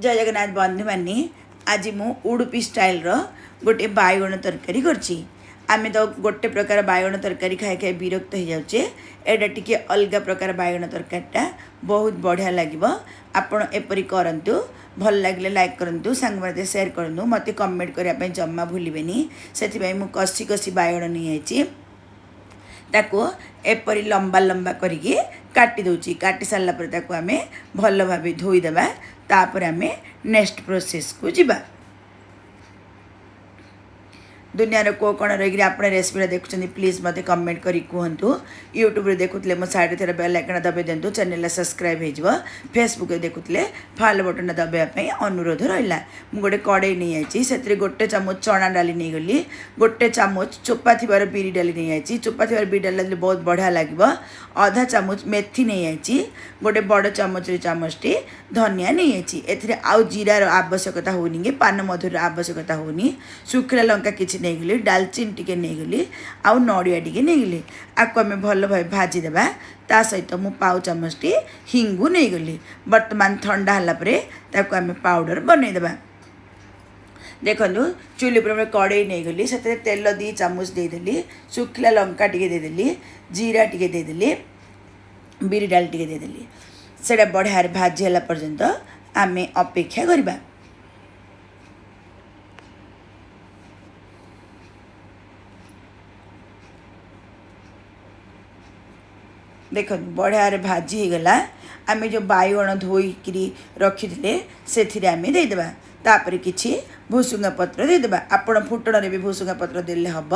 जय जगन्नाथ बंधु मानी आज मु उडुपी स्टाइल रो गोटे बाइगण तरकारी करछि। आमे तो गोटे प्रकार बाइगण तरकारी खाई खाई विरक्त हो जाउछे। एटा टिके अलग प्रकार बाइगण तरकारीटा बहुत बढ़िया लागिबो। आपण एपरी करंतु, भल लागले लाइक करंतु, सांग माते शेयर करंतु, मते कमेंट करिया पई जम्मा भूलिबेनी। सेति पई मु कसी कसी बाइगण नि आइछि, ताको एपरी लंबा लंबा करिके काटी दउछि। काटी सारला पर ताको आमे भल भाबे धोई देबा। तापर आमे नेक्स्ट प्रोसेस को जिबा। दुनिया को कौन रही आपने रेसिपी देखुं प्लीज मत कमेंट करी कहतु। यूट्यूब रे देखुले मो साइड थे बेल आइकन दबाई दिंतु, चैनल सब्सक्राइब हो। फेसबुक रे देखुले फॉलो बटन दबाई अनुरोध रहा। मुझे गोटे कड़े नहीं आई से गोटे चामच चना डाली नहीं गली, गोटे चामच चोपा थी बिरी डाली नहीं आई। चोपा थी बिरी डाली बहुत बढ़िया लगे। आधा चामच मेथी नहीं आई, गोटे बड़ चामच चामचटी धनिया नहीं आई। ए आउ जीरार आवश्यकता होनी, पान मधुर आवश्यकता होनी, शुखला लंका किसी नहीं गली, डालचीन टिके नहीं गली, आउ नड़िया टिके नहीं गली। आपको आम भल भाव भाजीदेवा। ता सहित मु पाउ चामचटी हिंगू नहीं गली। बर्तमान ठंडा है आम पाउडर बनईदेवा। देखो चुली पर कड़े नहीं गली, से तेल 2 चामच देदेली, शुखला लंका टिके देदेली, जीरा टिके देदेली, बिरी डाल टिके देदेली। सेटा बढ़िया भाजी है पर्यंत आम अपेक्षा करबा। देखो बढ़िया भाजी हो गला। आम जो बाइगण धोईकरी रखी थे से आम देदेबा। तापर किछि भुसुंगा पत्र देदेबा। आपण फुटण रे भी भुसुंगा पत्र देले हब।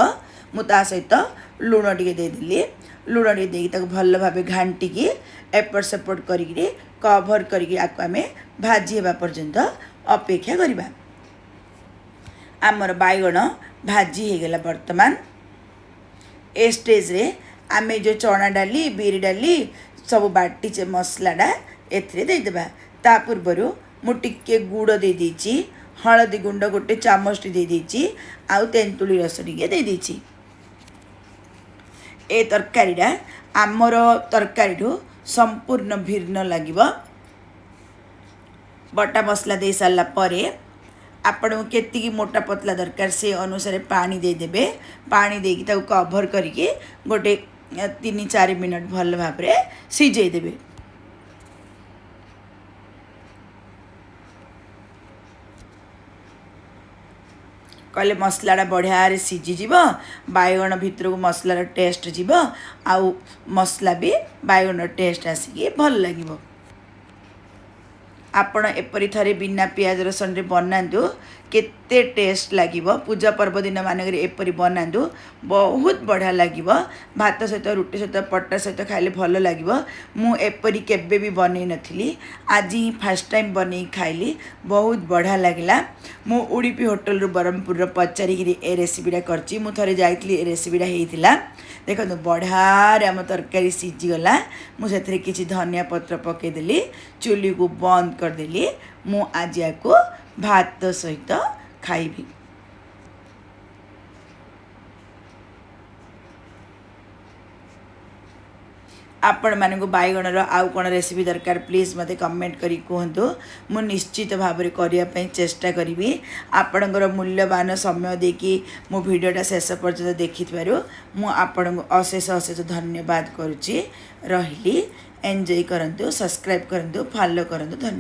मु ता सहित लुण टिके देदेली। लुण टिके देकी ताको भल भाबे घांटिकी एपट सेपट करिकरी कभर करिकरी आको आम भाजी हेबा पर्यंत अपेक्षा करिबा। आमर बाइगण भाजी हो गला। वर्तमान ए स्टेज रे आमे जो चना डाली बिरी डाली सब बाटी मसलाटा एथरे देदेबा। ता पूर्वर मु टिके गुड़ दे देछि, हलदी गुंड गोटे चामचटी दे देछि, आउ तेंतुली रस टिके दे देछि। ए तरकारीटा आमर तरकारीठू संपूर्ण भिन्न लागिबो। बटा मसला दे सारला परे आपण केतिकी मोटा पतला दरकार से अनुसार पानी दे देबे। पानी देकी ताको कवर करके गोटे 3-4 मिनट भल भाव सिझे देबे। कहले मसलाटा बढ़िया सिझीज, बाइगण भितर को मसलार टेस्ट जीव, आउ मसला भी बाइगण टेस्ट आसिक भल लगे। आपण एपरी थरे बिना पियाज रसन रे बनातु, केते टेस्ट लागिबो। पूजा पर्व दिन मानक एपरी बनातु, बहुत बढ़िया लागिबो। भात सहित रुटी सहित पटा सहित खाइले भल लागिबो। मु एपरी केबे भी बनै नथिली, आज ही फर्स्ट टाइम बनै खाइली, बहुत बढ़िया लागला। मु उडुपी होटल रु ब्रह्मपुर पचारिकी ए रेसिपीटा करछि। मु थरे जाइतली ए रेसिपीटा हेइतिला। देखो बढ़िया आम तरकारी सिझीगला। मुझे किसी धनिया पत्र पकईदेली, चुली को बंद करदेली। मु आज या भात सहित खाइबी। आपण मानक बाइगणर आउ कौन रेसिपी दरकार प्लीज मते कमेंट करी कहतु। मु निश्चित भाव में करने चेष्टा करी। आपणकर मूल्यवान समय देकी मो भिडियोटा शेष पर्यंत देखि मु आपण अशेष अशेष धन्यवाद करुच्ची। रही एंजॉय करंतु, सब्सक्राइब करंतु, फॉलो करंतु। धन्यवाद।